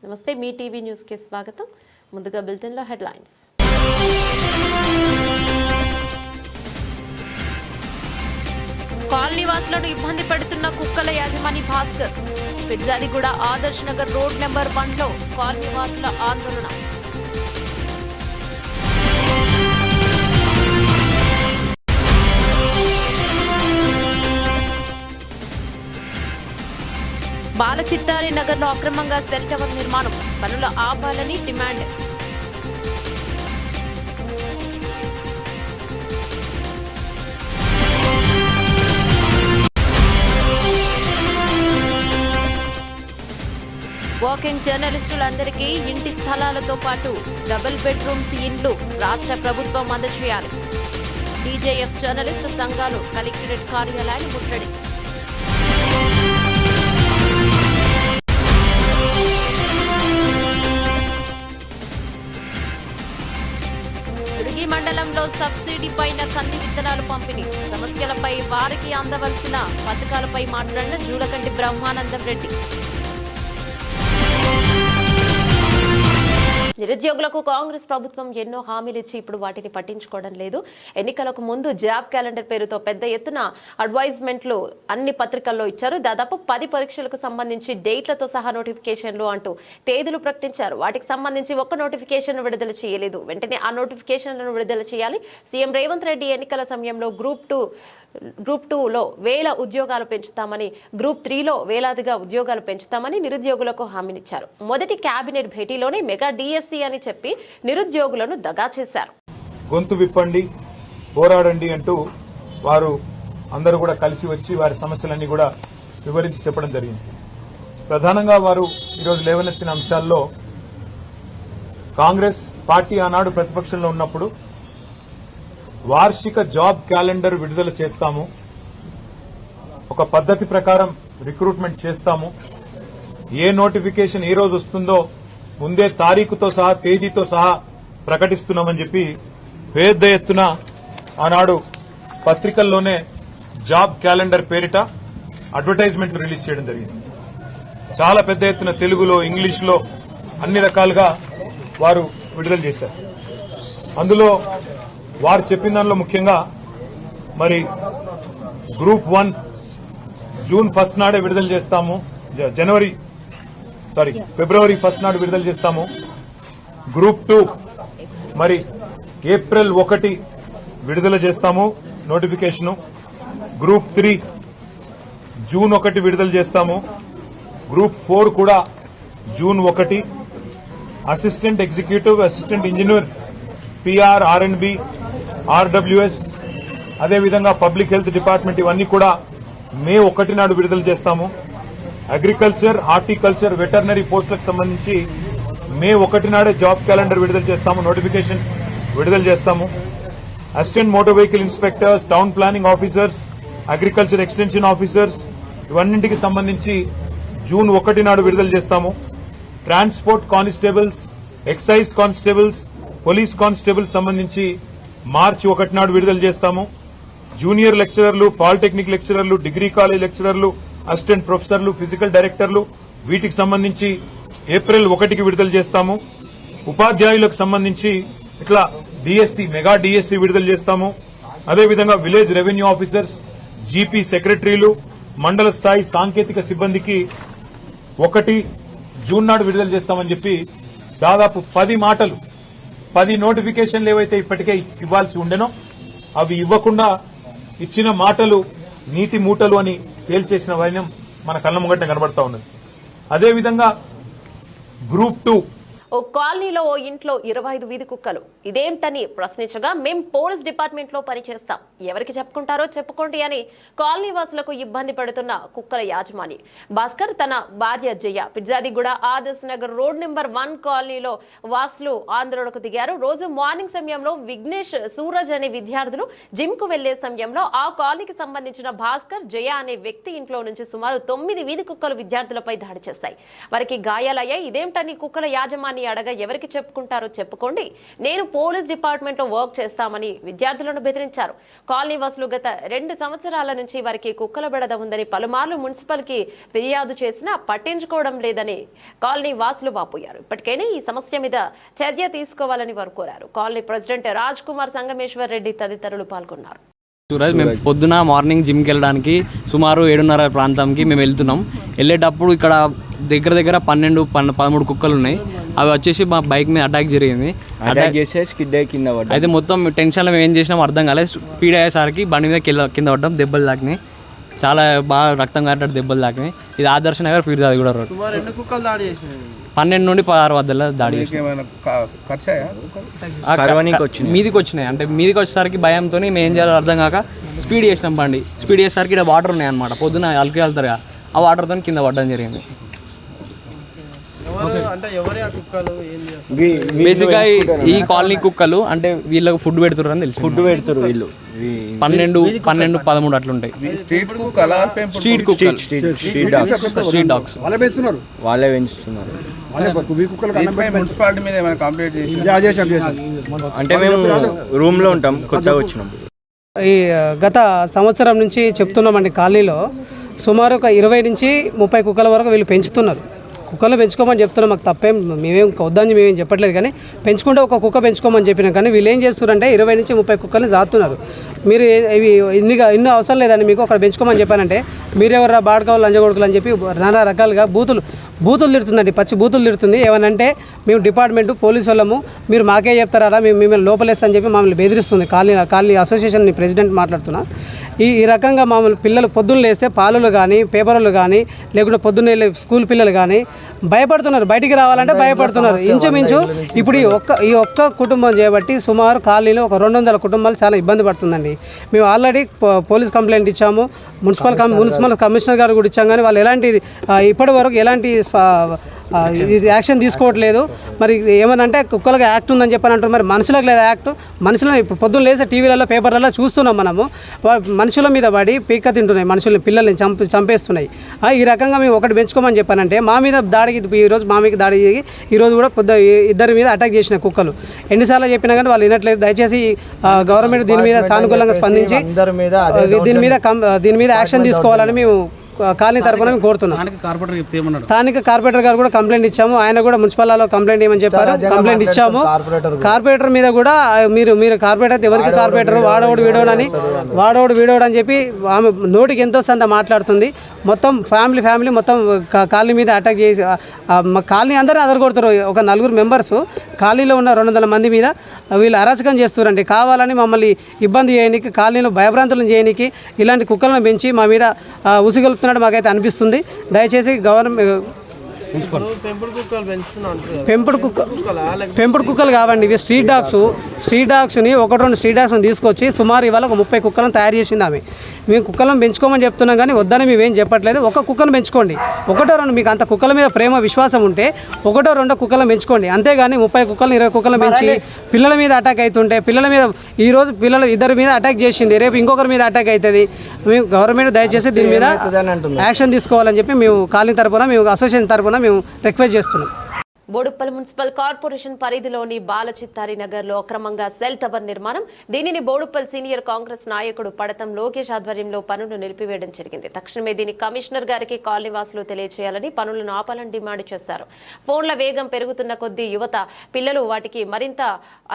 నమస్తే మీ TV news కి స్వాగతం. ముందుగా బులెటిన్ లో హెడ్లైన్స్. కాలనీ వాసులను ఇబ్బంది పెడుతున్న కుక్కల యాజమాని భాస్కర్. పిర్జాదిగూడ ఆదర్శ్ నగర్ రోడ్ నెంబర్ 1 లో కాలనీ వాసుల ఆందోళన. బాలచిత్తారి నగర్లో అక్రమంగా సెల్ టవర్ నిర్మాణం, పనులు ఆపాలని డిమాండ్. వాకింగ్ జర్నలిస్టులందరికీ ఇంటి స్థలాలతో పాటు డబుల్ బెడ్రూమ్స్ ఇండ్లు రాష్ట్ర ప్రభుత్వం అందజేయాలి. టీజేఎఫ్ జర్నలిస్టు సంఘాలు కలెక్టరేట్ కార్యాలయాన్ని ముట్టడి. మండలంలో సబ్సిడీ పైన కంది విత్తనాలు పంపిణీ, సమస్యలపై వారికి అందవలసిన పథకాలపై మాట్లాడిన జూలకంటి బ్రహ్మానందం రెడ్డి. నిరుద్యోగులకు కాంగ్రెస్ ప్రభుత్వం ఎన్నో హామీలు ఇచ్చి ఇప్పుడు వాటిని పట్టించుకోవడం లేదు. ఎన్నికలకు ముందు జాబ్ క్యాలెండర్ పేరుతో పెద్ద ఎత్తున అడ్వైజ్మెంట్లు అన్ని పత్రికల్లో ఇచ్చారు. దాదాపు 10 పరీక్షలకు సంబంధించి డేట్లతో సహా నోటిఫికేషన్లు అంటూ తేదీలు ప్రకటించారు. వాటికి సంబంధించి ఒక్క నోటిఫికేషన్ విడుదల చేయలేదు. వెంటనే ఆ నోటిఫికేషన్లను విడుదల చేయాలి. సీఎం రేవంత్ రెడ్డి ఎన్నికల సమయంలో గ్రూప్ 2లో 1000 ఉద్యోగాలు పెంచుతామని, గ్రూప్ 3లో వేలాదిగా ఉద్యోగాలు పెంచుతామని నిరుద్యోగులకు హామీనిచ్చారు. మొదటి కేబినెట్ భేటీలోనే మెగా డిఎస్సి అని చెప్పి నిరుద్యోగులను దగా చేశారు. గొంతు విప్పండి, పోరాడండి అంటూ వారు అందరూ కూడా కలిసి వచ్చి వారి సమస్యలన్నీ కూడా వివరించి చెప్పడం జరిగింది. ప్రధానంగా వారు ఈరోజు లేవనెత్తిన అంశాల్లో కాంగ్రెస్ పార్టీ ఆనాడు ప్రతిపక్షంలో ఉన్నప్పుడు వార్షిక జాబ్ క్యాలెండర్ విడుదల చేస్తాము, ఒక పద్ధతి ప్రకారం రిక్రూట్మెంట్ చేస్తాము, ఏ నోటిఫికేషన్ ఏ రోజు వస్తుందో ముందే తారీఖుతో సహా తేదీతో సహా ప్రకటిస్తున్నామని చెప్పి పెద్ద ఎత్తున ఆనాడు పత్రికల్లోనే జాబ్ క్యాలెండర్ పేరిట అడ్వర్టైజ్మెంట్ రిలీజ్ చేయడం జరిగింది. చాలా పెద్ద ఎత్తున తెలుగులో, ఇంగ్లీష్లో అన్ని రకాలుగా వారు విడుదల చేశారు. అందులో వారు చెప్పిన దానిలో ముఖ్యంగా మరి గ్రూప్ 1 జూన్ 1 నాడే విడుదల చేస్తాము, ఫిబ్రవరి 1 నాడు విడుదల చేస్తాము. గ్రూప్ 2 మరి ఏప్రిల్ 1 విడుదల చేస్తాము నోటిఫికేషను. గ్రూప్ 3 జూన్ 1 విడుదల చేస్తాము. గ్రూప్ 4 కూడా June 1. Assistant executive, assistant engineer, PR, ఆర్ఎండ్బి, ఆర్డబ్ల్యూఎస్, అదేవిధంగా పబ్లిక్ హెల్త్ డిపార్ట్మెంట్ ఇవన్నీ కూడా మే 1 నాడు విడుదల చేస్తాము. అగ్రికల్చర్, హార్టికల్చర్, వెటర్నరీ పోస్టులకు సంబంధించి మే 1 నాడే జాబ్ క్యాలెండర్ విడుదల చేస్తాము, నోటిఫికేషన్ విడుదల చేస్తాము. Assistant motor vehicle inspectors, town planning officers, agriculture extension officers ఇవన్నింటికి సంబంధించి జూన్ 1 నాడు విడుదల చేస్తాము. Transport constables, excise constables, police constables సంబంధించి మార్చి 1 నాడు విడుదల చేస్తాము. జూనియర్ లెక్చరర్లు, పాలిటెక్నిక్ లెక్చరర్లు, డిగ్రీ కాలేజ్ లెక్చరర్లు, అసిస్టెంట్ ప్రొఫెసర్లు, ఫిజికల్ డైరెక్టర్లు వీటికి సంబంధించి ఏప్రిల్ 1కి విడుదల చేస్తాము. ఉపాధ్యాయులకు సంబంధించి ఇట్లా డిఎస్సి, మెగా డిఎస్సి విడుదల చేస్తాము. అదేవిధంగా విలేజ్ రెవెన్యూ ఆఫీసర్స్, జీపీ సెక్రటరీలు, మండల స్థాయి సాంకేతిక సిబ్బందికి 1 జూన్ నాడు విడుదల చేస్తామని చెప్పి దాదాపు 10 నోటిఫికేషన్లు ఏవైతే ఇప్పటికే ఇవ్వాల్సి ఉండెనో అవి ఇవ్వకుండా ఇచ్చిన మాటలు నీటి మూటలు అని తేల్చేసిన వైనం మన కళ్ళ ముంగట కనబడతా ఉన్నది. అదేవిధంగా గ్రూప్ 2 ఓ కాలనీలో ఓ ఇంట్లో 25 వీధి కుక్కలు. ఇదేంటని ప్రశ్నించగా మేం పోలీస్ డిపార్ట్మెంట్ లో పనిచేస్తాం, ఎవరికి చెప్పుకుంటారో చెప్పుకోండి అని కాలనీ వాసులకు ఇబ్బంది పెడుతున్న కుక్కల యాజమాని భాస్కర్ తన భార్య జయ పిర్జాదిగూడ ఆదర్శ్ నగర్ రోడ్ నెంబర్ 1 కాలనీలో వాసులు ఆందోళనకు దిగారు. రోజు మార్నింగ్ సమయంలో విఘ్నేష్, సూరజ్ అనే విద్యార్థులు జిమ్ కు వెళ్లే సమయంలో ఆ కాలనీకి సంబంధించిన భాస్కర్, జయ అనే వ్యక్తి ఇంట్లో నుంచి సుమారు 9 వీధి కుక్కలు విద్యార్థులపై దాడి చేశాయి. వారికి గాయాలయ్యాయి. ఇదేంటని కుక్కల యాజమాని అని అడగా ఎవరికి చెప్పుకుంటారో చెప్పుకోండి, నేను పోలీస్ డిపార్ట్మెంట్లో వర్క్ చేస్తామని విద్యార్థులను బెదిరించారు. కాలనీ వాసులు గత 2 సంవత్సరాల నుంచి వారికి కుక్కల బెడద ఉందని పలుమార్లు మున్సిపల్కి ఫిర్యాదు చేసినా పట్టించుకోవడం లేదని కాలనీ వాసులు వాపోయారు. ఇప్పటికైనా ఈ సమస్య మీద చర్య తీసుకోవాలని వారు కోరారు. కాలనీ ప్రెసిడెంట్ రాజ్ కుమార్ సంగమేశ్వర్ రెడ్డి తదితరులు పాల్గొన్నారు. సూరజ్, మేము పొద్దున మార్నింగ్ జిమ్కి వెళ్ళడానికి సుమారు 7:30 ప్రాంతంకి మేము వెళ్తున్నాం. వెళ్ళేటప్పుడు ఇక్కడ దగ్గర 12-13 కుక్కలు ఉన్నాయి. అవి వచ్చేసి మా బైక్ మీద అటాక్ జరిగింది. అటాక్ చేస్తే స్కిడ్ అయ్యి కింద పడ్డాం. అయితే మొత్తం టెన్షన్లో మేము ఏం చేసినాం అర్థం కాలేదు. స్పీడ్ అయ్యేసరికి బండి మీద కింద పడ్డాం. దెబ్బలు తాకినాయి, చాలా బాగా రక్తం కారేటట్టు దెబ్బలు తాకినాయి. ఇది ఆదర్శ నగర్ పీర్దాది కూడా రోడ్. 12 నుండి 16 వద్దల దాడి మీదికి వచ్చినాయి. అంటే మీదికి వచ్చేసరికి భయంతో మేము ఏం చేయాలో అర్థం కాక స్పీడ్ చేసినాం. బండి స్పీడ్ చేసేసరికి ఇక్కడ వాటర్ ఉన్నాయి అనమాట. పొద్దున అలికి వెళ్తారు, ఆ వాటర్తో కింద పడడం జరిగింది. బేసిక్గా ఈ కాలనీ కుక్కలు అంటే వీళ్ళకి ఫుడ్ పెడుతున్నారు అని తెలుసు. ఫుడ్ పెడుతున్నారు వీళ్ళు. 12-13 అట్లుంటాయి. స్ట్రీట్ కుక్కలు, స్ట్రీట్ డాగ్స్ వాళ్ళే పెంచుతున్నారు. అంటే మేము రూమ్ లో ఉంటాం, కొత్తగా వచ్చినాం. ఈ గత సంవత్సరం నుంచి చెప్తున్నామండి, కాలనీలో సుమారు ఒక 20 నుంచి 30 కుక్కల వరకు వీళ్ళు పెంచుతున్నారు. కుక్కలు పెంచుకోమని చెప్తున్నాం, మాకు తప్పేం, మేమేం వద్దని మేమేం చెప్పట్లేదు. కానీ పెంచుకుంటే ఒక కుక్క పెంచుకోమని చెప్పినాం. కానీ వీళ్ళు ఏం చేస్తున్నారంటే 20 నుంచి 30 కుక్కల్ని జాతున్నారు. మీరు ఇవి ఇన్ని అవసరం లేదండి మీకు అక్కడ పెంచుకోమని చెప్పానంటే మీరెవరా బాడకావాలి లంజగొడుకులు అని చెప్పి నానా రకాలుగా బూతులు తిడుతుందండి, పచ్చి బూతులు తిడుతుంది. ఏమనంటే మేము డిపార్ట్మెంటు పోలీసు వాళ్ళము, మీరు మాకే చెప్తారా, మేము మిమ్మల్ని లోపలేస్తా చెప్పి మమ్మల్ని బెదిరిస్తుంది. కాలనీ అసోసియేషన్ ప్రెసిడెంట్ మాట్లాడుతున్నా. ఈ రకంగా మమ్మల్ని పిల్లలు పొద్దున్న లేస్తే పాలలు కానీ పేపర్లు కానీ లేకుంటే పొద్దున్నే స్కూల్ పిల్లలు కానీ భయపడుతున్నారు, బయటికి రావాలంటే భయపడుతున్నారు. ఇంచుమించు ఇప్పుడు ఈ ఒక్క కుటుంబం చేయబట్టి సుమారు కాలనీలో ఒక 200 కుటుంబాలు చాలా ఇబ్బంది పడుతుందండి. మేము ఆల్రెడీ పోలీస్ కంప్లైంట్ ఇచ్చాము, మున్సిపల్ కమిషనర్ గారు కూడా ఇచ్చాం. కానీ వాళ్ళు ఇప్పటి వరకు ఎలాంటి యాక్షన్ తీసుకోవట్లేదు. మరి ఏమనంటే కుక్కలకు యాక్ట్ ఉందని చెప్పని అంటారు, మరి మనుషులకు లేదా యాక్ట్? మనుషులను ఇప్పుడు పొద్దున్న లేసే టీవీలలో పేపర్లలో చూస్తున్నాం మనము, మనుషుల మీద పడి పీక్క తింటున్నాయి, మనుషుల్ని పిల్లల్ని చంపేస్తున్నాయి. ఈ రకంగా మేము ఒకటి పెంచుకోమని చెప్పానంటే మా మీద దాడికి ఈరోజు మా మీద దాడి చేసి ఈరోజు కూడా ఇద్దరి మీద అటాక్ చేసిన కుక్కలు. ఎన్నిసార్లు చెప్పినా కానీ వాళ్ళు వినట్లేదు. దయచేసి గవర్నమెంట్ దీని మీద సానుకూలంగా స్పందించి దీని మీద యాక్షన్ తీసుకోవాలని మేము కాలనీ తరఫున మేము కోరుతున్నాం. స్థానిక కార్పొరేటర్ గారు కూడా కంప్లైంట్ ఇచ్చాము. ఆయన కూడా మున్సిపల్లో కంప్లైంట్ ఇవ్వమని చెప్పారు, కంప్లైంట్ ఇచ్చాము. కార్పొరేటర్ మీద కూడా మీరు కార్పొరేటర్ ఎవరికి కార్పొరేటర్ వాడోడు వీడోడు అని చెప్పి ఆమె నోటికి ఎంతో సంత మాట్లాడుతుంది. మొత్తం ఫ్యామిలీ మొత్తం కాలనీ మీద అటాక్ చేసి కాలనీ అందరూ అదరగొడుతారు. ఒక 4 మెంబర్స్ కాలనీలో ఉన్న 200 మంది మీద వీళ్ళు అరాచకం చేస్తున్నారండి. కావాలని మమ్మల్ని ఇబ్బంది చేయడానికి, కాలనీలో భయభ్రాంతులను చేయడానికి ఇలాంటి కుక్కలను పెంచి మా మీద ఉసిగొలుపుతున్నట్టు మాకైతే అనిపిస్తుంది. దయచేసి గవర్నమెంట్ పెంపుడు కుక్కలు కావండి ఇవి, స్ట్రీట్ డాగ్స్ని 1-2 స్ట్రీట్ డాగ్స్ని తీసుకొచ్చి సుమారు ఇవాళ ఒక 30 కుక్కలను తయారు చేసింది ఆమె. మేము కుక్కలను పెంచుకోమని చెప్తున్నాం కానీ వద్దని మేమేం చెప్పట్లేదు. ఒక కుక్కను పెంచుకోండి, 1-2 మీకు అంత కుక్కల మీద ప్రేమ విశ్వాసం ఉంటే 1-2 కుక్కలను పెంచుకోండి. అంతేగాని 30 కుక్కలను 20 కుక్కలను పెంచి పిల్లల మీద అటాక్ అవుతుంటే ఈరోజు ఇద్దరి మీద అటాక్ చేసింది, రేపు ఇంకొకరి మీద అటాక్ అవుతుంది. మేము గవర్నమెంట్ దయచేసి దీని మీద యాక్షన్ తీసుకోవాలని చెప్పి మేము కాలనీ తరపున మేము అసోసియేషన్ తరపున మేము రిక్వెస్ట్ చేస్తున్నాం. బోడుప్పల్ మున్సిపల్ కార్పొరేషన్ పరిధిలోని బాలచిత్తారి నగర్లో అక్రమంగా సెల్ టవర్ నిర్మాణం. దీనిని బోడుప్పల్ సీనియర్ కాంగ్రెస్ నాయకుడు పడతం లోకేష్ ఆధ్వర్యంలో పనులు నిలిపివేయడం జరిగింది. తక్షణమే దీన్ని కమిషనర్ గారికి కాలనీవాసులు తెలియజేయాలని, పనులను ఆపాలని డిమాండ్ చేశారు. ఫోన్ల వేగం పెరుగుతున్న కొద్దీ యువత పిల్లలు వాటికి మరింత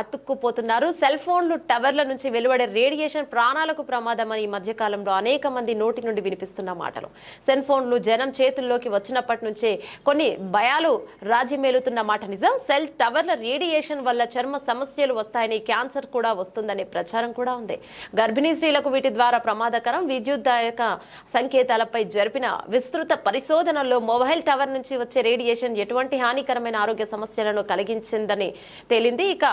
అతుక్కుపోతున్నారు. సెల్ ఫోన్లు టవర్ల నుంచి వెలువడే రేడియేషన్ ప్రాణాలకు ప్రమాదమని ఈ మధ్యకాలంలో అనేక మంది నోటి నుండి వినిపిస్తున్న మాటలు. సెల్ ఫోన్లు జనం చేతుల్లోకి వచ్చినప్పటి నుంచే కొన్ని భయాలు రాజ్యమేలు మాట నిజం. సెల్ టవర్ల రేడియేషన్ వల్ల చర్మ సమస్యలు వస్తాయని, క్యాన్సర్ కూడా వస్తుందనే ప్రచారం కూడా ఉంది. గర్భిణీ స్త్రీలకు వీటి ద్వారా ప్రమాదకరం విద్యుద్దాయక సంకేతాలపై జరిపిన విస్తృత పరిశోధనల్లో మొబైల్ టవర్ నుంచి వచ్చే రేడియేషన్ ఎటువంటి హానికరమైన ఆరోగ్య సమస్యలను కలిగించిందని తేలింది. ఇక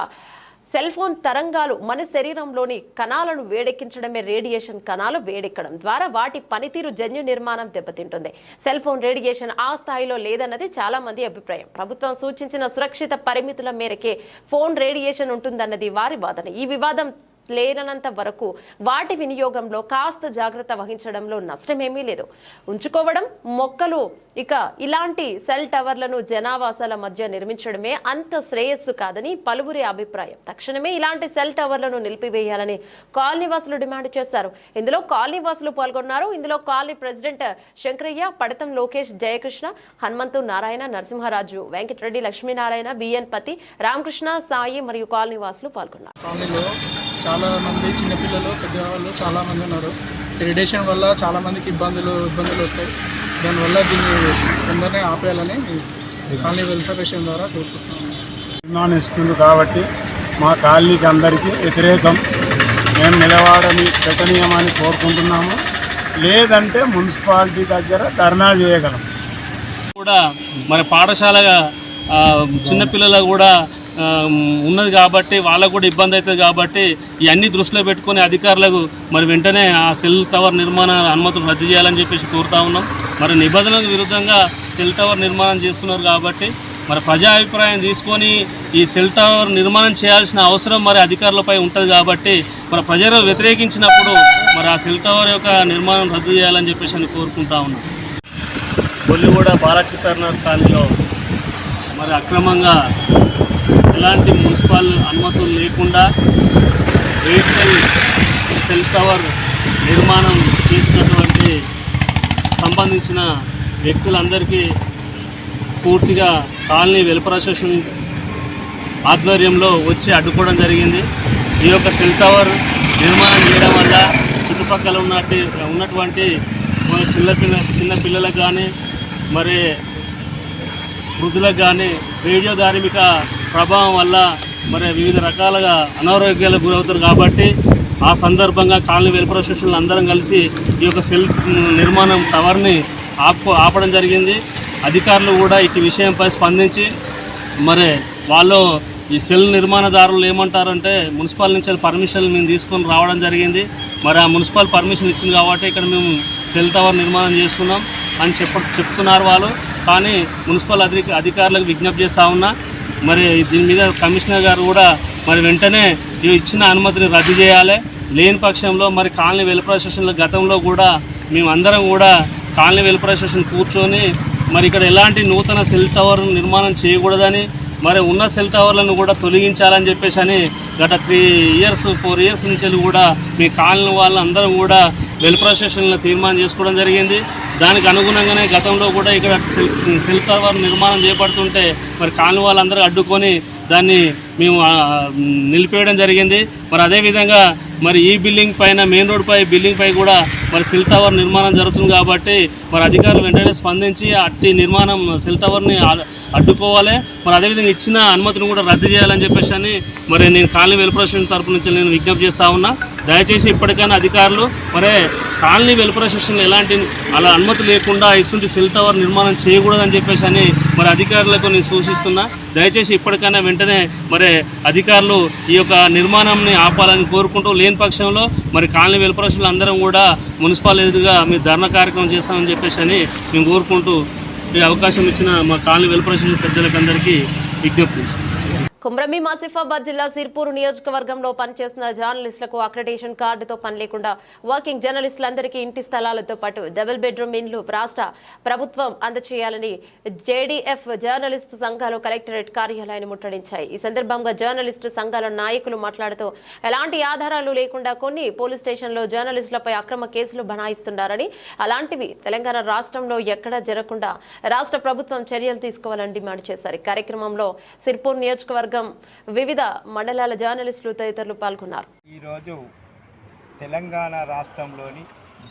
సెల్ ఫోన్ తరంగాలు మన శరీరంలోని కణాలను వేడెక్కించడమే. రేడియేషన్ కణాలు వేడెక్కడం ద్వారా వాటి పనితీరు జన్యు నిర్మాణం దెబ్బతింటుంది. సెల్ ఫోన్ రేడియేషన్ ఆ స్థాయిలో లేదన్నది చాలా మంది అభిప్రాయం. ప్రభుత్వం సూచించిన సురక్షిత పరిమితుల మేరకే ఫోన్ రేడియేషన్ ఉంటుందన్నది వారి వాదన. ఈ వివాదం లేనంత వరకు వాటి వినియోగంలో కాస్త జాగ్రత్త వహించడంలో నష్టమేమీ లేదు. ఉంచుకోవడం మొక్కలు ఇక ఇలాంటి సెల్ టవర్లను జనావాసాల మధ్య నిర్మించడమే అంత శ్రేయస్సు కాదని పలువురి అభిప్రాయం. తక్షణమే ఇలాంటి సెల్ టవర్లను నిలిపివేయాలని కాలనీవాసులు డిమాండ్ చేశారు. ఇందులో కాలనీవాసులు పాల్గొన్నారు. ఇందులో colony president Shankaraiah, Padatham Lokesh, Jayakrishna, Hanumanthu, Narayana, Narasimharaju, Venkatareddy, Lakshminarayana, BN Pathi, Ramakrishna, Sai మరియు కాలనీవాసులు పాల్గొన్నారు. కాలనీలో చాలా మంది చిన్నపిల్లలు, పెద్దవాళ్ళు చాలా మంది ఉన్నారు. రేడియేషన్ వల్ల చాలా మందికి ఇబ్బందులు వస్తాయి. దానివల్ల దీన్ని తొందరనే ఆపేయాలని కాలనీ వెల్ఫేర్ ద్వారా కోరుకుంటున్నాను. ఇస్తుంది కాబట్టి మా కాలనీకి అందరికీ వ్యతిరేకం. మేము నిలవాడని పెట్టనీయమని కోరుకుంటున్నాము. లేదంటే మున్సిపాలిటీ దగ్గర ధర్నా చేయగలం. కూడా మరి పాఠశాలగా చిన్నపిల్లలు కూడా ఉన్నది కాబట్టి వాళ్ళకు కూడా ఇబ్బంది అవుతుంది కాబట్టి ఇవన్నీ దృష్టిలో పెట్టుకొని అధికారులకు మరి వెంటనే ఆ సెల్ టవర్ నిర్మాణ అనుమతులు రద్దు చేయాలని చెప్పేసి కోరుతా ఉన్నాం. మరి నిబంధనలకు విరుద్ధంగా సెల్ టవర్ నిర్మాణం చేస్తున్నారు కాబట్టి మరి ప్రజా అభిప్రాయం తీసుకొని ఈ సెల్ టవర్ నిర్మాణం చేయాల్సిన అవసరం మరి అధికారులపై ఉంటుంది కాబట్టి మరి ప్రజలు వ్యతిరేకించినప్పుడు మరి ఆ సెల్ టవర్ యొక్క నిర్మాణం రద్దు చేయాలని చెప్పేసి అని కోరుకుంటా ఉన్నాం. బొల్లిగూడ బాలచిత్రనాథ్ కాలనీలో మరి అక్రమంగా ఎలాంటి మున్సిపల్ అనుమతులు లేకుండా ఎయిర్టెల్ సెల్ టవర్ నిర్మాణం చేసినటువంటి సంబంధించిన వ్యక్తులందరికీ పూర్తిగా కాలనీ వెల్ఫేర్ అసోసియేషన్ ఆధ్వర్యంలో వచ్చి అడ్డుకోవడం జరిగింది. ఈ యొక్క సెల్ టవర్ నిర్మాణం చేయడం వల్ల చుట్టుపక్కల ఉన్నటువంటి మన చిన్న పిల్లలకు కానీ మరి వృద్ధులకు కానీ రేడియో ధార్మిక ప్రభావం వల్ల మరి వివిధ రకాలుగా అనారోగ్యాలకు గురవుతారు కాబట్టి ఆ సందర్భంగా కాలనీ వెల్ఫేర్ అసోసియేషన్లు అందరం కలిసి ఈ యొక్క సెల్ నిర్మాణం టవర్ని ఆపడం జరిగింది. అధికారులు కూడా ఇటు విషయంపై స్పందించి మరి వాళ్ళు ఈ సెల్ నిర్మాణదారులు ఏమంటారంటే మున్సిపల్ నుంచి పర్మిషన్ మేము తీసుకొని రావడం జరిగింది. మరి ఆ మున్సిపల్ పర్మిషన్ ఇచ్చింది కాబట్టి ఇక్కడ మేము సెల్ టవర్ నిర్మాణం చేస్తున్నాం అని చెప్తున్నారు వాళ్ళు. కానీ మున్సిపల్ అధికారులకు విజ్ఞప్తి చేస్తూ ఉన్నా మరి దీని మీద కమిషనర్ గారు కూడా మరి వెంటనే ఇచ్చిన అనుమతిని రద్దు చేయాలి. లేని పక్షంలో మరి కాలనీ వెల్ఫేర్ అసోసియేషన్ల గతంలో కూడా మేము అందరం కూడా కాలనీ వెల్ఫేర్ అసోసియేషన్ కూర్చొని మరి ఇక్కడ ఎలాంటి నూతన సెల్ టవర్ నిర్మాణం చేయకూడదని మరి ఉన్న సెల్ టవర్లను కూడా తొలగించాలని చెప్పేసి అని గత 4 ఇయర్స్ నుంచి కూడా మీ కాలనీ వాళ్ళందరం కూడా వెల్ఫేర్ అసోసియేషన్లో తీర్మానం చేసుకోవడం జరిగింది. దానికి అనుగుణంగానే గతంలో కూడా ఇక్కడ సెల్ టవర్ నిర్మాణం చేపడుతుంటే మరి కాలనీ వాళ్ళందరూ అడ్డుకొని దాన్ని మేము నిలిపేయడం జరిగింది. మరి అదేవిధంగా మరి ఈ బిల్డింగ్ పైన మెయిన్ రోడ్ పై బిల్డింగ్ పై కూడా మరి సెల్ టవర్ నిర్మాణం జరుగుతుంది కాబట్టి మరి అధికారులు వెంటనే స్పందించి అట్టి నిర్మాణం సెల్ టవర్ని అడ్డుకోవాలి. మరి అదేవిధంగా ఇచ్చిన అనుమతిని కూడా రద్దు చేయాలని చెప్పేసి అని మరి నేను కాలనీ వెల్ఫేర్ అసోసియేషన్ తరపు నుంచి నేను విజ్ఞప్తి చేస్తూ ఉన్నా. దయచేసి ఇప్పటికైనా అధికారులు మరి కాలనీ వెల్ఫేర్ అసోసియేషన్ ఎలాంటి అలా అనుమతి లేకుండా ఇటువంటి సెల్ టవర్ నిర్మాణం చేయకూడదని చెప్పేసి అని మరి అధికారులకు నేను సూచిస్తున్నా. దయచేసి ఇప్పటికైనా వెంటనే మరి అధికారులు ఈ యొక్క నిర్మాణాన్ని ఆపాలని కోరుకుంటూ, లేని పక్షంలో మరి కాలనీ వెల్ఫేర్ అసోసియేషన్ అందరం కూడా మున్సిపల్ ఎదురుగా మీ ధర్నా కార్యక్రమం చేస్తామని చెప్పేసి అని మేము కోరుకుంటూ ఈ అవకాశం ఇచ్చిన మా కాలనీ వెల్ఫేర్ అసోసియేషన్ పెద్దలకు అందరికీ విజ్ఞప్తి. కుమ్రమీం ఆసిఫాబాద్ జిల్లా సిర్పూర్ నియోజకవర్గంలో పనిచేస్తున్న జర్నలిస్టులకు అక్రిడేషన్ కార్డుతో పని లేకుండా వర్కింగ్ జర్నలిస్టులందరికీ ఇంటి స్థలాలతో పాటు డబుల్ బెడ్రూమ్ ఇండ్లు రాష్ట్ర ప్రభుత్వం అందజేయాలని జేడీఎఫ్ జర్నలిస్టు సంఘాలు కలెక్టరేట్ కార్యాలయాన్ని ముట్టడించాయి. ఈ సందర్భంగా జర్నలిస్టు సంఘాల నాయకులు మాట్లాడుతూ ఎలాంటి ఆధారాలు లేకుండా కొన్ని పోలీస్ స్టేషన్లో జర్నలిస్టులపై అక్రమ కేసులు బనాయిస్తున్నారని, అలాంటివి తెలంగాణ రాష్ట్రంలో ఎక్కడా జరగకుండా రాష్ట్ర ప్రభుత్వం చర్యలు తీసుకోవాలని డిమాండ్ చేశారు. ఈ కార్యక్రమంలో సిర్పూర్ నియోజకవర్గం వివిధ మండలాల జర్నలిస్టులు తదితరులు పాల్గొన్నారు. ఈరోజు తెలంగాణ రాష్ట్రంలోని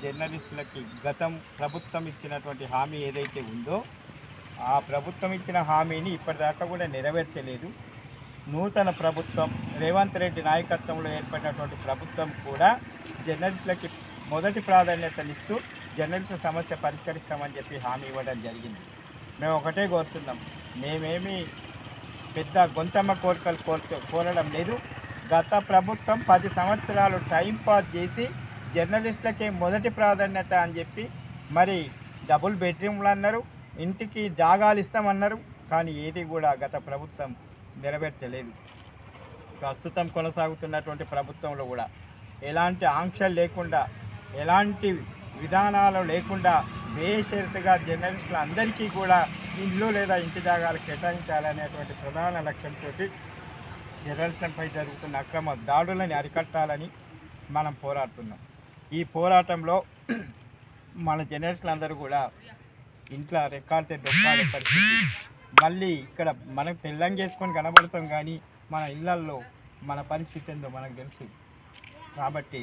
జర్నలిస్టులకి గతం ప్రభుత్వం ఇచ్చినటువంటి హామీ ఏదైతే ఉందో ఆ ప్రభుత్వం ఇచ్చిన హామీని ఇప్పటిదాకా కూడా నెరవేర్చలేదు. నూతన ప్రభుత్వం రేవంత్ రెడ్డి నాయకత్వంలో ఏర్పడినటువంటి ప్రభుత్వం కూడా జర్నలిస్టులకి మొదటి ప్రాధాన్యతనిస్తూ జర్నలిస్టుల సమస్య పరిష్కరిస్తామని చెప్పి హామీ ఇవ్వడం జరిగింది. మేము ఒకటే కోరుతున్నాం, మేమేమి పెద్ద గొంతమ్మ కోరికలు కోరడం లేదు. గత ప్రభుత్వం 10 సంవత్సరాలు టైం పాస్ చేసి జర్నలిస్టులకే మొదటి ప్రాధాన్యత అని చెప్పి మరి డబుల్ బెడ్రూమ్లు అన్నారు, ఇంటికి జాగాలు ఇస్తామన్నారు. కానీ ఏది కూడా గత ప్రభుత్వం నెరవేర్చలేదు. ప్రస్తుతం కొనసాగుతున్నటువంటి ప్రభుత్వంలో కూడా ఎలాంటి ఆంక్షలు లేకుండా, ఎలాంటి విధానాలు లేకుండా బేషరతుగా జర్నలిస్టులు అందరికీ కూడా ఇల్లు లేదా ఇంటి జాగాలు కేటాయించాలనేటువంటి ప్రధాన లక్ష్యంతో జర్నలిస్టులపై జరుగుతున్న అక్రమ దాడులని అరికట్టాలని మనం పోరాడుతున్నాం. ఈ పోరాటంలో మన జర్నలిస్టులందరూ కూడా ఇంట్లో రెక్కాడితే డొక్కాడే పరిస్థితి. మళ్ళీ ఇక్కడ మనకు తెల్లంగేసుకొని కనబడతాం, కానీ మన ఇళ్లల్లో మన పరిస్థితి ఏందో మనకు తెలుసు. కాబట్టి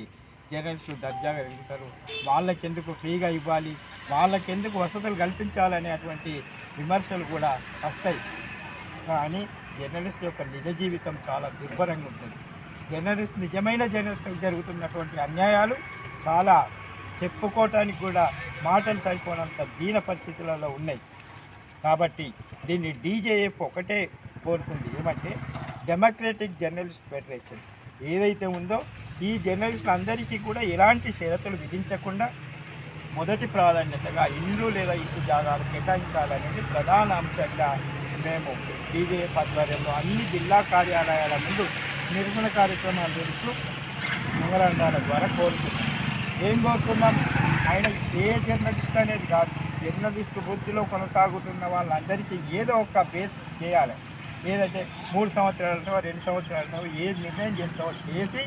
జర్నలిస్టులు దర్జాగా ఎదుగుతారు, వాళ్ళకెందుకు ఫ్రీగా ఇవ్వాలి, వాళ్ళకెందుకు వసతులు కల్పించాలనేటువంటి విమర్శలు కూడా వస్తాయి. కానీ జర్నలిస్ట్ యొక్క నిజ జీవితం చాలా దుర్భరంగా ఉంటుంది. నిజమైన జర్నలిస్టులకు జరుగుతున్నటువంటి అన్యాయాలు చాలా చెప్పుకోవటానికి కూడా మాటలు సరిపోనంత దీన పరిస్థితులలో ఉన్నాయి. కాబట్టి దీన్ని డీజేఎఫ్ ఒకటే కోరుతుంది, ఏమంటే డెమోక్రటిక్ జర్నలిస్ట్ ఫెడరేషన్ ఏదైతే ఉందో ఈ జర్నలిస్టులు అందరికీ కూడా ఎలాంటి షరతులు విధించకుండా మొదటి ప్రాధాన్యతగా ఇల్లు లేదా ఇంటి జాగాలు కేటాయించాలనేది ప్రధాన అంశంగా మేము డీజేఎఫ్ ఆధ్వర్యంలో అన్ని జిల్లా కార్యాలయాల ముందు నిరసన కార్యక్రమాలు జరుపుతూ మెమరాండాల ద్వారా కోరుతున్నాం. ఏం కోరుతున్నాం? ఆయన ఏ జర్నలిస్ట్ అనేది కాదు, జర్నలిస్టు వృత్తిలో కొనసాగుతున్న వాళ్ళందరికీ ఏదో ఒక బేస్ చేయాలి. ఏదంటే 3 సంవత్సరాలతో 2 సంవత్సరాలతో ఏది నిర్ణయం చేస్తావో చేసి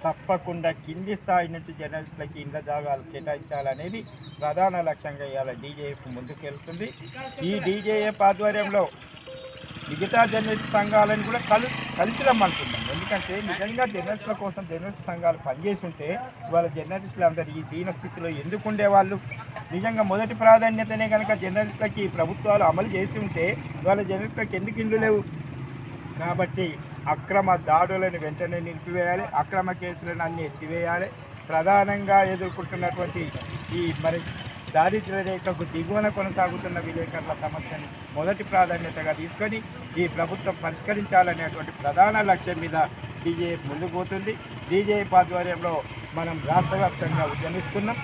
తప్పకుండా కింది స్థాయి నుంచి జర్నలిస్టులకి ఇండ్ల జాగాలు కేటాయించాలనేది ప్రధాన లక్ష్యంగా ఇవాళ డీజేఎఫ్ ముందుకెళ్తుంది. ఈ డీజేఎఫ్ ఆధ్వర్యంలో మిగతా జర్నలిస్ట్ సంఘాలను కూడా కలిసి రమ్మంటున్నాం. ఎందుకంటే నిజంగా జర్నలిస్టుల కోసం జర్నలిస్ట్ సంఘాలు పనిచేసి ఉంటే ఇవాళ జర్నలిస్టులు అందరూ ఈ దీన స్థితిలో ఎందుకు ఉండేవాళ్ళు? నిజంగా మొదటి ప్రాధాన్యతనే కనుక జర్నలిస్టులకి ప్రభుత్వాలు అమలు చేసి ఉంటే ఇవాళ జర్నలిస్టులకు ఎందుకు ఇండ్లు లేవు? కాబట్టి అక్రమ దాడులను వెంటనే నిలిపివేయాలి, అక్రమ కేసులను అన్ని ఎత్తివేయాలి. ప్రధానంగా ఎదుర్కొంటున్నటువంటి ఈ దారిద్ర్య రేఖకు దిగువన కొనసాగుతున్న విలేకరుల సమస్యని మొదటి ప్రాధాన్యతగా తీసుకొని ఈ ప్రభుత్వం పరిష్కరించాలనేటువంటి ప్రధాన లక్ష్యం మీద డీజేఎఫ్ ముందుకు పోతుంది. డీజేఎఫ్ ఆధ్వర్యంలో మనం రాష్ట్ర వ్యాప్తంగా ఉద్యమిస్తున్నాం.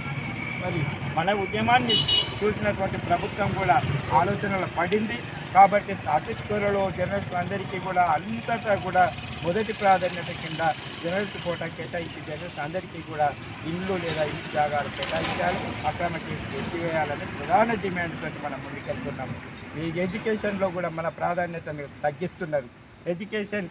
మరి మన ఉద్యమాన్ని చూసినటువంటి ప్రభుత్వం కూడా ఆలోచనలు పడింది. కాబట్టి అతి త్వరలో జర్నలిస్టులు అందరికీ కూడా అంతటా కూడా మొదటి ప్రాధాన్యత కింద జర్నలిస్ట్ కోటా కేటాయించి జర్నలిస్ట్ అందరికీ కూడా ఇల్లు లేదా ఇంటి జాగాలు కేటాయించాలి, అక్రమ కేసులు ఎత్తివేయాలని ప్రధాన డిమాండ్ తోటి మనం ముందుకెళ్తున్నాము. ఈ ఎడ్యుకేషన్లో కూడా మన ప్రాధాన్యతను తగ్గిస్తున్నారు. ఎడ్యుకేషన్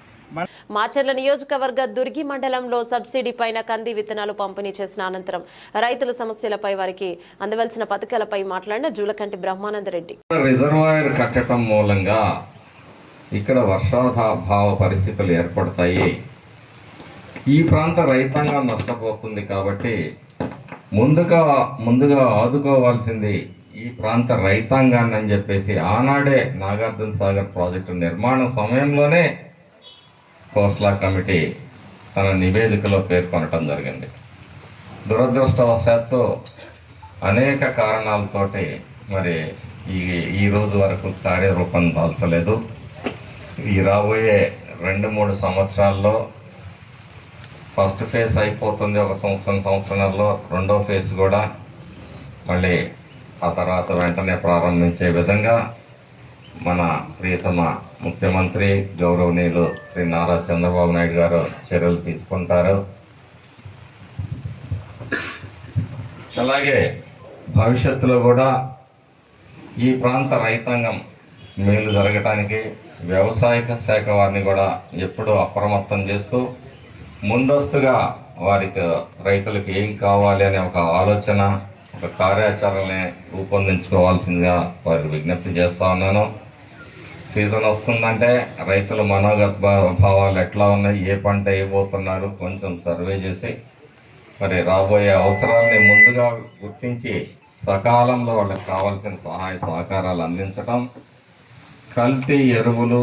మాచర్ల నియోజకవర్గ దుర్గి మండలంలో సబ్సిడీ పైన కంది విత్తనాలు పంపిణీ చేసిన అనంతరం రైతుల సమస్యలపై వారికి అందవలసిన పథకాలపై మాట్లాడిన జూలకంటి బ్రహ్మానందరెడ్డి. రిజర్వాయర్ కట్టడం మూలంగా ఇక్కడ వర్షాభావ పరిస్థితులు ఏర్పడతాయి. ఈ ప్రాంత రైతాంగం నష్టపోతుంది. కాబట్టి ముందుగా ఆదుకోవాల్సింది ఈ ప్రాంత రైతాంగాన్ని అని చెప్పేసి ఆనాడే నాగార్జున సాగర్ ప్రాజెక్టు నిర్మాణ సమయంలోనే కోస్లా కమిటీ తన నివేదికలో పేర్కొనటం జరిగింది. దురదృష్టవశాత్తు అనేక కారణాలతోటి మరి ఈ రోజు వరకు కార్యరూపం దాల్చలేదు. ఈ రాబోయే 2-3 సంవత్సరాల్లో ఫస్ట్ ఫేజ్ అయిపోతుంది. ఒక సంవత్సరంలో రెండో ఫేజ్ కూడా మళ్ళీ ఆ తర్వాత వెంటనే ప్రారంభించే విధంగా మన ప్రియతమ ముఖ్యమంత్రి గౌరవనీయులు శ్రీ నారా చంద్రబాబు నాయుడు గారు చర్యలు తీసుకుంటారు. అలాగే భవిష్యత్తులో కూడా ఈ ప్రాంత రైతాంగం మేలు జరగటానికి వ్యవసాయ శాఖ వారిని కూడా ఎప్పుడూ అప్రమత్తం చేస్తూ ముందస్తుగా వారికి రైతులకు ఏం కావాలి అనే ఒక ఆలోచన, ఒక కార్యాచరణని రూపొందించుకోవాల్సిందిగా వారికి విజ్ఞప్తి చేస్తూ ఉన్నాను. సీజన్ వస్తుందంటే రైతుల మనోభావాలు ఎట్లా ఉన్నాయి, ఏ పంట వేయబోతున్నారు కొంచెం సర్వే చేసి మరి రాబోయే అవసరాలని ముందుగా గుర్తించి సకాలంలో వాళ్ళకి కావాల్సిన సహాయ సహకారాలు అందించడం, కల్తీ ఎరువులు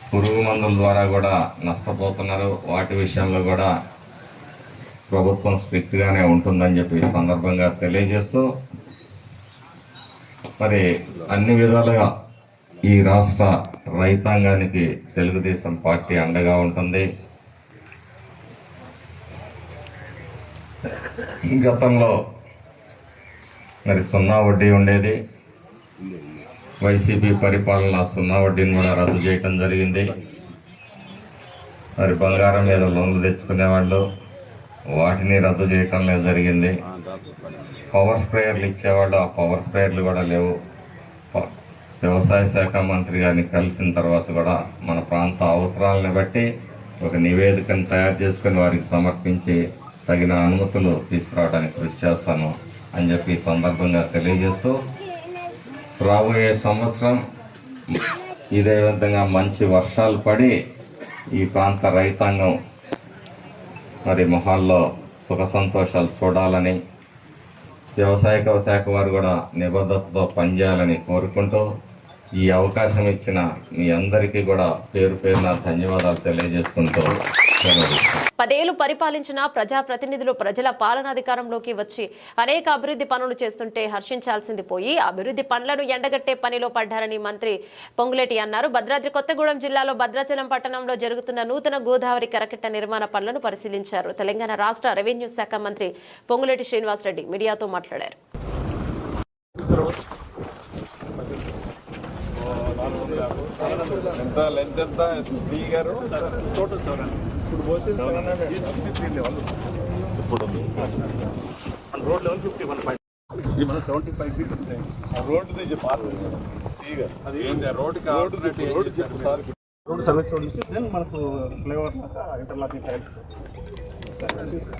పురుగు మందుల ద్వారా కూడా నష్టపోతున్నారు. వాటి విషయంలో కూడా ప్రభుత్వం స్ట్రిక్ట్గానే ఉంటుందని చెప్పి ఈ సందర్భంగా తెలియజేస్తూ మరి అన్ని విధాలుగా ఈ రాష్ట్ర రైతాంగానికి తెలుగుదేశం పార్టీ అండగా ఉంటుంది. గతంలో మరి 0 వడ్డీ ఉండేది. వైసీపీ పరిపాలన 0 వడ్డీని కూడా రద్దు చేయటం జరిగింది. మరి బంగారం మీద లోన్లు తెచ్చుకునేవాళ్ళు వాటిని రద్దు చేయటంలో జరిగింది. పవర్ స్ప్రేయర్లు ఇచ్చేవాళ్ళు, ఆ పవర్ స్ప్రేయర్లు కూడా లేవు. వ్యవసాయ శాఖ మంత్రి గారిని కలిసిన తర్వాత కూడా మన ప్రాంత అవసరాలను బట్టి ఒక నివేదికను తయారు చేసుకుని వారికి సమర్పించి తగిన అనుమతులు తీసుకురావడానికి కృషి చేస్తాను అని చెప్పి ఈ సందర్భంగా తెలియజేస్తూ, రాబోయే సంవత్సరం ఇదే విధంగా మంచి వర్షాలు పడి ఈ ప్రాంత రైతాంగం మరి మొహాల్లో సుఖ సంతోషాలు చూడాలని, వ్యవసాయ శాఖ వారు కూడా నిబద్ధతతో పనిచేయాలని కోరుకుంటూ, ఈ అవకాశం ఇచ్చిన మీ అందరికీ కూడా పేరు పేరున ధన్యవాదాలు తెలియజేసుకుంటూ 10 ఏళ్లు పరిపాలించిన ప్రజాప్రతినిధులు ప్రజల పాలనాధికారంలోకి వచ్చి అనేక అభివృద్ధి పనులు చేస్తుంటే హర్షించాల్సింది పోయి అభివృద్ధి పనులను ఎండగట్టే పనిలో పడ్డారని మంత్రి పొంగులేటి అన్నారు. భద్రాద్రి కొత్తగూడెం జిల్లాలో భద్రాచలం పట్టణంలో జరుగుతున్న నూతన గోదావరి కరకట్ట నిర్మాణ పనులను పరిశీలించారు. తెలంగాణ రాష్ట్ర రెవెన్యూ శాఖ మంత్రి పొంగులేటి శ్రీనివాసరెడ్డి మీడియాతో మాట్లాడారు.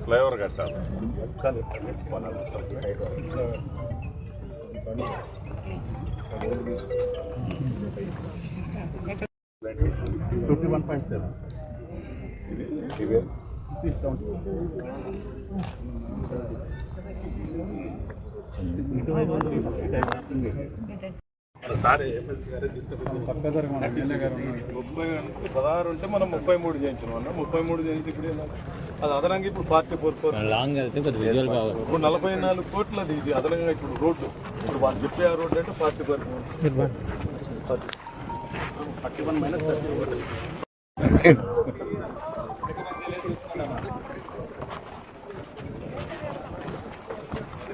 ఫ్లైఓవర్ కట్టాలి. సార్ ఎమ్మెల్సీ గారే తీసుకెళ్ళి 16 ఉంటే మనం 33 చేయించాం అన్న. 33 చేయించి ఇప్పుడు అది అదనంగా ఇప్పుడు 44 ఇప్పుడు 44 కోట్లది ఇది అదనంగా ఇప్పుడు రోడ్డు. ఇప్పుడు వాళ్ళు చెప్పే ఆ రోడ్డు అంటే 41 మైనస్ 30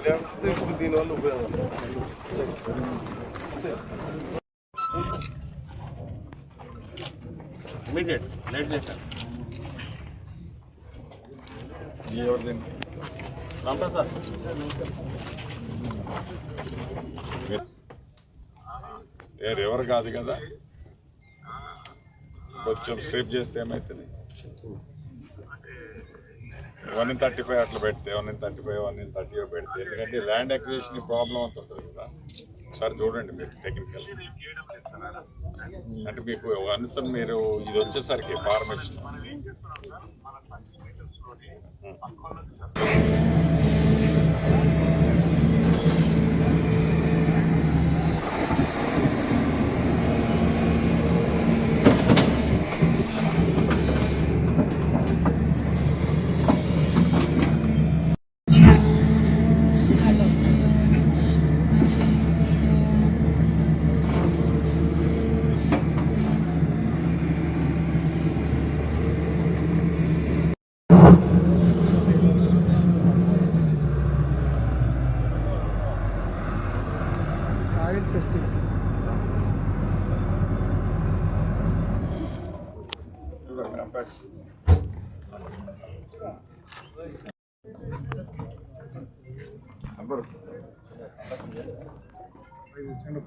లేకపోతే ఇప్పుడు దీనివల్ల ఉపయోగం ఇమీడియట్ లేట్ చేశాను. రాంప్రసాద్ ఎవరు కాదు కదా, కొంచెం స్ట్రిప్ చేస్తే ఏమవుతుంది, 1:35 అట్లా పెడితే 1:35 1:30 పెడితే, ఎందుకంటే ల్యాండ్ అక్విజిషన్ ప్రాబ్లం అంత ఉంటుంది కదా. ఒకసారి చూడండి మీరు టెక్నికల్, అంటే మీకు వన్స్ మీరు ఇది వచ్చేసరికి ఫార్మేషన్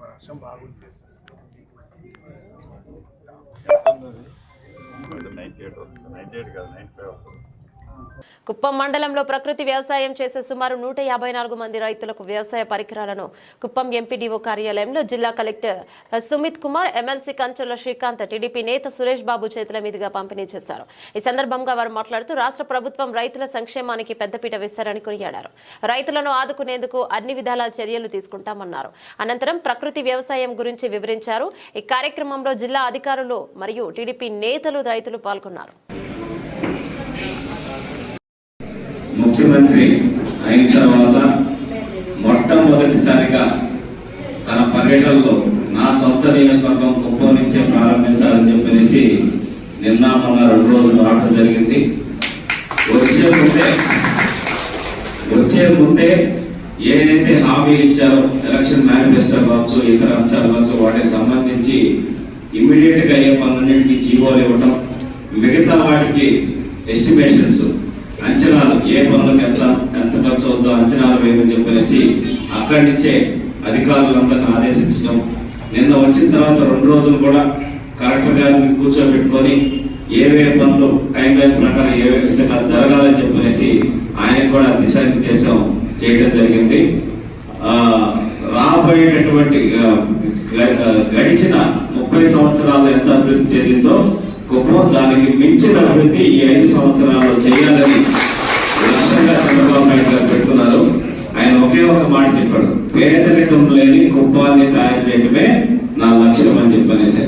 వర్షం బాగుంది. 98 వస్తుంది, 98 కాదు 95 వస్తుంది. కుప్పం మండలంలో ప్రకృతి వ్యవసాయం చేసే సుమారు 154 మంది రైతులకు వ్యవసాయ పరికరాలను కుప్పం ఎంపీడీఓ కార్యాలయంలో జిల్లా collector Sumit Kumar, MLC Kancharla Srikanth, TDP నేత సురేష్ బాబు చేతుల మీదుగా పంపిణీ చేశారు. ఈ సందర్భంగా వారు మాట్లాడుతూ రాష్ట్ర ప్రభుత్వం రైతుల సంక్షేమానికి పెద్దపీట వేశారని కొనియాడారు. రైతులను ఆదుకునేందుకు అన్ని విధాల చర్యలు తీసుకుంటామన్నారు. అనంతరం ప్రకృతి వ్యవసాయం గురించి వివరించారు. ఈ కార్యక్రమంలో జిల్లా అధికారులు మరియు టీడీపీ నేతలు, రైతులు పాల్గొన్నారు. ముఖ్యమంత్రి అయిన తర్వాత మొట్టమొదటిసారిగా తన పర్యటనలో నా సొంత నియోజకవర్గం కుప్పం నుంచే ప్రారంభించాలని చెప్పనేసి నిన్న మొన్న 2 రోజులు రావడం జరిగింది. వచ్చే ముందే ఏదైతే హామీలు ఇచ్చారో ఎలక్షన్ మేనిఫెస్టో కావచ్చు, ఇతర అంశాలు కావచ్చు, వాటికి సంబంధించి ఇమ్మీడియట్ గా అయ్యే పనులన్నింటినీ జీవోలు ఇవ్వడం, మిగతా వాటికి ఎస్టిమేషన్స్ అంచనాలు ఏ పనులకు ఎంత ఖర్చు అవుతుందో అంచనాలు వేయమని చెప్పనేసి అక్కడి నుంచే అధికారులందరినీ ఆదేశించడం. నిన్న వచ్చిన తర్వాత 2 రోజులు కూడా కలెక్టర్ గారిని కూర్చోబెట్టుకొని ఏవే పనులు టైం లైన్ ప్రకారం ఏవే జరగాలని చెప్పనేసి ఆయన కూడా దిశానిర్దేశం చేయడం జరిగింది. రాబోయేటటువంటి గడిచిన 30 సంవత్సరాల్లో ఎంత అభివృద్ధి చెందిందో కుప్పం దానికి మించిన అభివృద్ధి ఈ 5 సంవత్సరాల్లో చేయాలని లక్ష్యంగా చంద్రబాబు నాయుడు గారు పెడుతున్నారు. ఆయన ఒకే ఒక మాట చెప్పాడు, పేదరికం లేని కుప్పాన్ని తయారు చేయడమే నా లక్ష్యం అని చెప్పనేసి.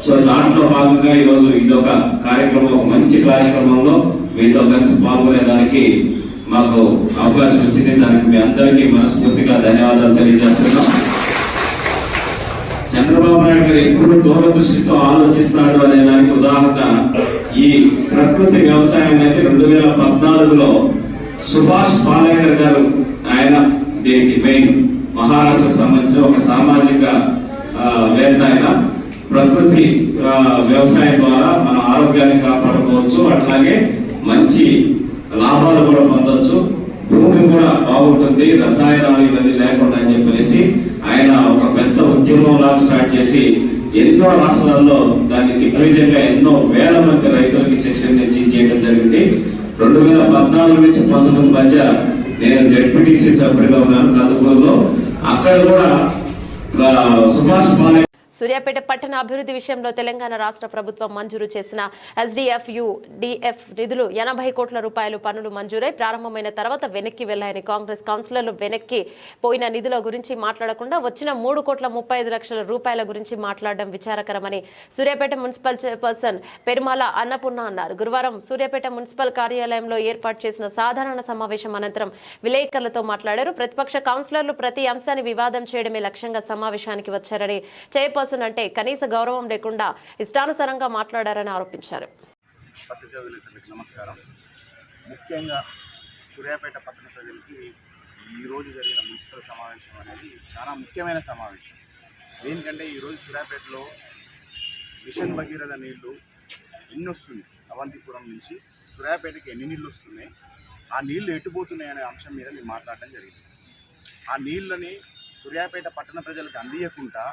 సో దాంట్లో భాగంగా ఈరోజు ఇదొక కార్యక్రమం, ఒక మంచి కార్యక్రమంలో మీతో కలిసి పాల్గొనేదానికి మాకు అవకాశం వచ్చింది. దానికి మీ అందరికీ మనస్ఫూర్తిగా ధన్యవాదాలు తెలియజేస్తున్నాం. చంద్రబాబు నాయుడు గారు ఎప్పుడు దూరదృష్టితో ఆలోచిస్తాడు అనే దానికి ఉదాహరణ ఈ ప్రకృతి వ్యవసాయం అనేది 2014లో సుభాష్ పాలేకర్ గారు, ఆయన దీనికి మెయిన్ మహారాష్ట్రకు సంబంధించిన ఒక సామాజిక వేత్త. ఆయన ప్రకృతి వ్యవసాయం ద్వారా మన ఆరోగ్యాన్ని కాపాడుకోవచ్చు, అట్లాగే మంచి లాభాలు కూడా పొందవచ్చు, భూమి కూడా బాగుంటుంది, రసాయనాలు ఇవన్నీ లేకుండా అని చెప్పేసి ఆయన ఒక పెద్ద ఉద్యమంలా స్టార్ట్ చేసి ఎన్నో రాష్ట్రాల్లో దాన్ని దిగ్విజయంగా ఎన్నో వేల మంది రైతులకి శిక్షణ నుంచి చేయడం జరిగింది. 2014 నుంచి 19 మధ్య నేను జెడ్పీటీసీ సభ్యుడిగా ఉన్నాను కందుకూరులో. అక్కడ కూడా సుభాష్ పాలేకర్ సూర్యాపేట పట్టణ అభివృద్ధి విషయంలో తెలంగాణ రాష్ట్ర ప్రభుత్వం మంజూరు చేసిన SDF-UDF నిధులు 80 కోట్ల రూపాయలు పనులు మంజూరై ప్రారంభమైన తర్వాత వెనక్కి వెళ్లాయని కాంగ్రెస్ కౌన్సిలర్లు వెనక్కి పోయిన నిధుల గురించి మాట్లాడకుండా వచ్చిన 3,35 లక్షల రూపాయల గురించి మాట్లాడడం విచారకరమని సూర్యాపేట మున్సిపల్ చైర్పర్సన్ పెరుమాల అన్నపూర్ణ అన్నారు. గురువారం సూర్యాపేట మున్సిపల్ కార్యాలయంలో ఏర్పాటు చేసిన సాధారణ సమావేశం అనంతరం విలేకరులతో మాట్లాడారు. ప్రతిపక్ష కౌన్సిలర్లు ప్రతి అంశాన్ని వివాదం చేయడమే లక్ష్యంగా సమావేశానికి వచ్చారని, చైర్పర్సన్ అంటే కనీస గౌరవం లేకుండా ఇష్టానుసారంగా మాట్లాడారని ఆరోపించారు. పత్రికా విలేకరులకు నమస్కారం. ముఖ్యంగా సూర్యాపేట పట్టణ ప్రజలకి ఈరోజు జరిగిన మున్సిపల్ సమావేశం అనేది చాలా ముఖ్యమైన సమావేశం. దేనికంటే ఈరోజు సూర్యాపేటలో మిషన్ భగీరథ నీళ్లు ఎన్ని వస్తుంది, అవంతిపురం నుంచి సూర్యాపేటకి ఎన్ని నీళ్ళు వస్తున్నాయి, ఆ నీళ్లు ఎటుపోతున్నాయి అనే అంశం మీద మేము మాట్లాడడం జరిగింది. ఆ నీళ్ళని సూర్యాపేట పట్టణ ప్రజలకు అందియకుండా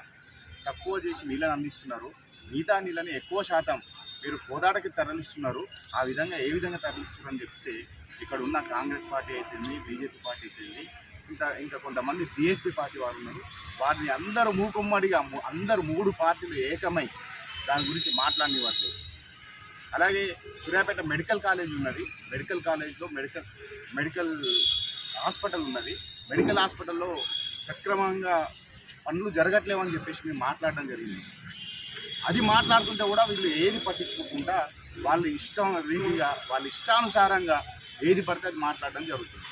తక్కువ చేసి నీళ్ళని అందిస్తున్నారు, మిగతా నీళ్ళని ఎక్కువ శాతం మీరు కోదాడకి తరలిస్తున్నారు. ఆ విధంగా ఏ విధంగా తరలిస్తున్నారని చెప్తే ఇక్కడ ఉన్న కాంగ్రెస్ పార్టీ అయితేంది, బీజేపీ పార్టీ అయితేంది, ఇంకా కొంతమంది బీఎస్పీ పార్టీ వారు ఉన్నారు. వారిని అందరూ మూకుమ్మడిగా అందరూ 3 పార్టీలు ఏకమై దాని గురించి మాట్లాడనివ్వట్లేదు. అలాగే సూర్యాపేట మెడికల్ కాలేజ్ ఉన్నది, మెడికల్ కాలేజ్లో మెడికల్ హాస్పిటల్ ఉన్నది. మెడికల్ హాస్పిటల్లో సక్రమంగా పనులు జరగట్లేవని చెప్పేసి మేము మాట్లాడడం జరిగింది. అది మాట్లాడుతుంటే కూడా వీళ్ళు ఏది పట్టించుకోకుండా వాళ్ళ ఇష్టం రీతిగా వాళ్ళ ఇష్టానుసారంగా ఏది పడితే అది మాట్లాడడం జరుగుతుంది.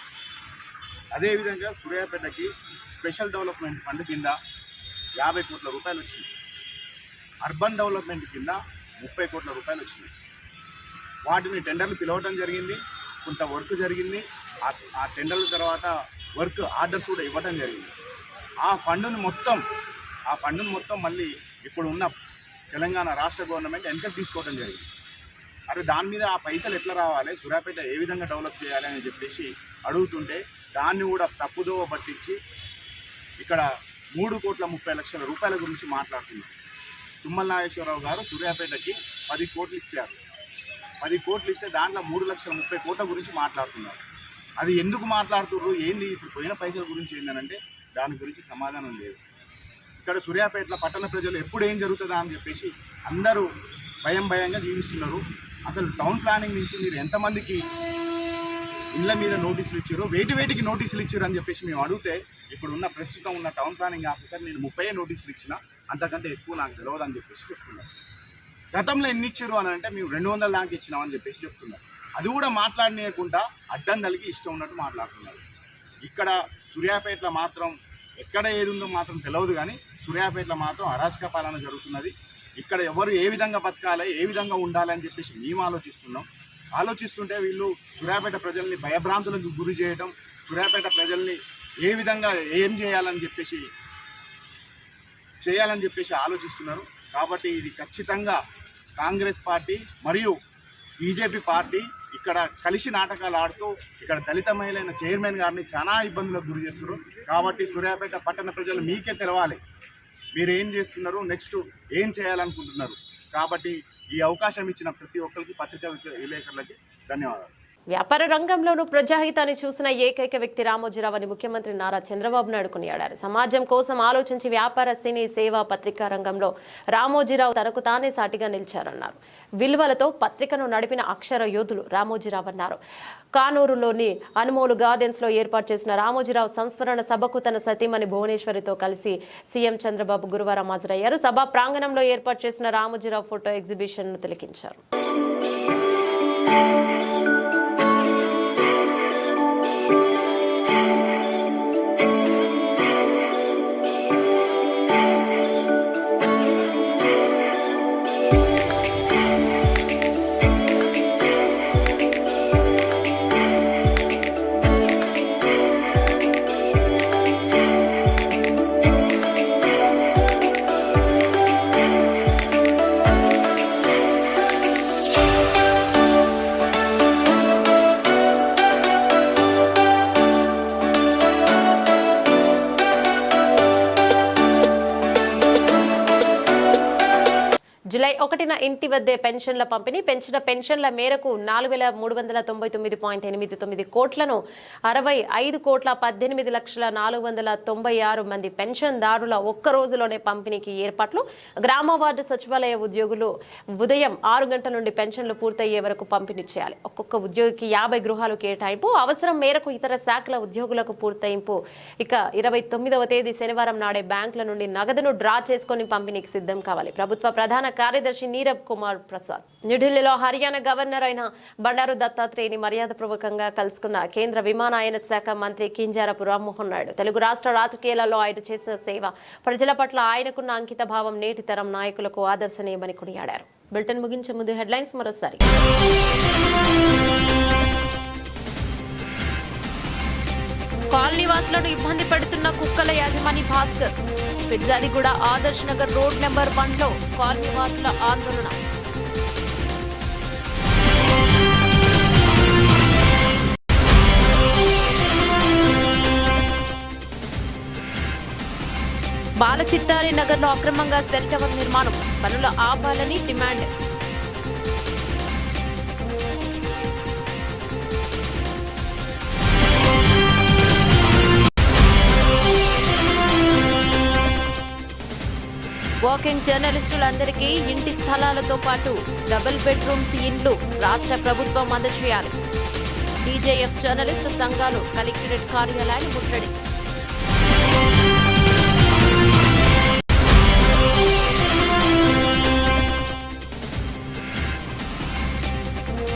అదేవిధంగా సూర్యాపేటకి స్పెషల్ డెవలప్మెంట్ ఫండ్ కింద 50 కోట్ల రూపాయలు వచ్చినాయి, అర్బన్ డెవలప్మెంట్ కింద 30 కోట్ల రూపాయలు వచ్చినాయి. వాటిని టెండర్లు పిలవడం జరిగింది, కొంత వర్క్ జరిగింది. ఆ టెండర్ల తర్వాత వర్క్ ఆర్డర్స్ కూడా ఇవ్వడం జరిగింది. ఆ ఫండును మొత్తం మళ్ళీ ఇప్పుడు ఉన్న తెలంగాణ రాష్ట్ర గవర్నమెంట్ వెనక్కి తీసుకోవడం జరిగింది. అరే దాని మీద ఆ పైసలు ఎట్లా రావాలి, సూర్యాపేట ఏ విధంగా డెవలప్ చేయాలి అని చెప్పేసి అడుగుతుంటే దాన్ని కూడా తప్పుదోవ పట్టించి ఇక్కడ 3,30 లక్షల రూపాయల గురించి మాట్లాడుతున్నారు. తుమ్మల నాగేశ్వరరావు గారు సూర్యాపేటకి 10 కోట్లు ఇచ్చారు. 10 కోట్లు ఇస్తే దాంట్లో 3,30 కోట్ల గురించి మాట్లాడుతున్నారు. అది ఎందుకు మాట్లాడుతున్నారు, ఏంది ఇప్పుడు పోయిన పైసల గురించి ఏంటంటే దాని గురించి సమాధానం లేదు. ఇక్కడ సూర్యాపేటలో పట్టణ ప్రజలు ఎప్పుడు ఏం జరుగుతుందా అని చెప్పేసి అందరూ భయంగా జీవిస్తున్నారు. అసలు టౌన్ ప్లానింగ్ నుంచి మీరు ఎంతమందికి ఇళ్ళ మీద నోటీసులు ఇచ్చారు, వేటికి నోటీసులు ఇచ్చారు అని చెప్పేసి మేము అడిగితే ఇప్పుడు ఉన్న ప్రస్తుతం ఉన్న టౌన్ ప్లానింగ్ ఆఫీసర్ నేను 30 నోటీసులు ఇచ్చినా అంతకంటే ఎక్కువ నాకు తెలియదు అని చెప్పేసి చెప్తున్నారు. గతంలో ఎన్ని ఇచ్చారు అని అంటే మేము 200 దాకా ఇచ్చినామని చెప్పేసి చెప్తున్నారు. అది కూడా మాట్లాడనీయకుండా అడ్డం కలిగి ఇష్టం ఉన్నట్టు మాట్లాడుతున్నారు. ఇక్కడ సూర్యాపేటలో మాత్రం ఎక్కడ ఏది ఉందో మాత్రం తెలియదు, కానీ సూర్యాపేటలో మాత్రం అరాచక పాలన జరుగుతున్నది. ఇక్కడ ఎవరు ఏ విధంగా బతకాలి, ఏ విధంగా ఉండాలి అని చెప్పేసి మేము ఆలోచిస్తుంటే వీళ్ళు సూర్యాపేట ప్రజల్ని భయభ్రాంతులకు గురి చేయడం, సూర్యాపేట ప్రజల్ని ఏ విధంగా ఏం చేయాలని చెప్పేసి ఆలోచిస్తున్నారు. కాబట్టి ఇది ఖచ్చితంగా కాంగ్రెస్ పార్టీ మరియు బీజేపీ పార్టీ ఇక్కడ కలిసి నాటకాలు ఆడుతూ ఇక్కడ దళిత మహిళైన చైర్మన్ గారిని చాలా ఇబ్బందులకు గురి చేస్తున్నారు. కాబట్టి సూర్యాపేట పట్టణ ప్రజలు మీకే తెలవాలి మీరు ఏం చేస్తున్నారు, నెక్స్ట్ ఏం చేయాలనుకుంటున్నారు. కాబట్టి ఈ అవకాశం ఇచ్చిన ప్రతి ఒక్కరికి పత్రికా విలేకరులకి ధన్యవాదాలు. వ్యాపార రంగంలోనూ ప్రజాహితాన్ని చూసిన ఏకైక వ్యక్తి రామోజీరావు అని ముఖ్యమంత్రి నారా చంద్రబాబు నాయుడు కొనియాడారు. సమాజం కోసం ఆలోచించి వ్యాపార సినీ సేవా పత్రికా రంగంలో రామోజీరావు తనకు తానే సాటిగా నిలిచారన్నారు. విలువలతో పత్రికను నడిపిన అక్షర యోధులు రామోజీరావు అన్నారు. కానూరులోని అనుమోలు గార్డెన్స్ లో ఏర్పాటు చేసిన రామోజీరావు సంస్మరణ సభకు తన సతీమణి భువనేశ్వరితో కలిసి సీఎం చంద్రబాబు గురువారం హాజరయ్యారు. సభా ప్రాంగణంలో ఏర్పాటు చేసిన రామోజీరావు ఫోటో ఎగ్జిబిషన్ ను తిలకించారు. జూలై 1న ఇంటి వద్దే పెన్షన్ల పంపిణీ. పెంచిన పెన్షన్ల మేరకు 4,399.89 కోట్లను 65,18,496 మంది పెన్షన్దారుల ఒక్క రోజులోనే పంపిణీకి ఏర్పాట్లు. గ్రామ వార్డు సచివాలయ ఉద్యోగులు ఉదయం 6 గంటల నుండి పెన్షన్లు పూర్తయ్యే వరకు పంపిణీ చేయాలి. ఒక్కొక్క ఉద్యోగికి 50 గృహాలు కేటాయింపు. అవసరం మేరకు ఇతర శాఖల ఉద్యోగులకు పూర్తయింపు. ఇక 29వ తేదీ శనివారం నాడే బ్యాంకుల నుండి నగదును డ్రా చేసుకుని పంపిణీకి సిద్ధం కావాలి. ప్రభుత్వ ప్రధాన కార్యదర్శి నీరబ్ కుమార్ ప్రసాద్ న్యూఢిల్లీలో హర్యానా గవర్నర్ అయిన బండారు దత్తాత్రేయని మర్యాదపూర్వకంగా కలుసుకున్న కేంద్ర విమానయాన శాఖ మంత్రి కింజారపు రామ్మోహన్ నాయుడు. తెలుగు రాష్ట్ర రాజకీయాలలో ఆయన చేసిన సేవ, ప్రజల పట్ల ఆయనకున్న అంకిత భావం నేటి తరం నాయకులకు ఆదర్శనీయమని కొనియాడారు. బులెటిన్ ముగించే ముందు హెడ్లైన్స్ మరోసారి. కాలనీవాసులను ఇబ్బంది పెడుతున్న కుక్కల యజమాని భాస్కర్. పిర్జాదిగూడ ఆదర్శ్ నగర్ రోడ్ నెంబర్ 1లో కాలనీవాసుల ఆందోళన. బాలచిత్తారి నగర్లో అక్రమంగా సెల్ టవర్ నిర్మాణం, పనుల ఆపాలని డిమాండ్. వాకింగ్ జర్నలిస్టులందరికీ ఇంటి స్థలాలతో పాటు డబుల్ బెడ్రూమ్స్ ఇండ్లు రాష్ట్ర ప్రభుత్వం అందజేయాలి. టీజేఎఫ్ జర్నలిస్టు సంఘాలు కలెక్టరేట్ కార్యాలయాన్ని ముట్టడి.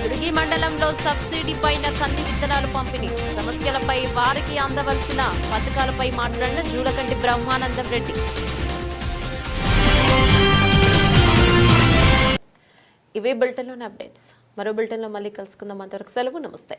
దుర్గి మండలంలో సబ్సిడీ పైన కంది విత్తనాలు పంపిణీ. సమస్యలపై వారికి అందవలసిన పథకాలపై మాట్లాడిన జూలకంటి బ్రహ్మానందం రెడ్డి. ఇవే బులెటిన్లోని అప్డేట్స్. మరో బులెటిన్లో మళ్ళీ కలుసుకుందాం. అంతవరకు సెలవు. నమస్తే.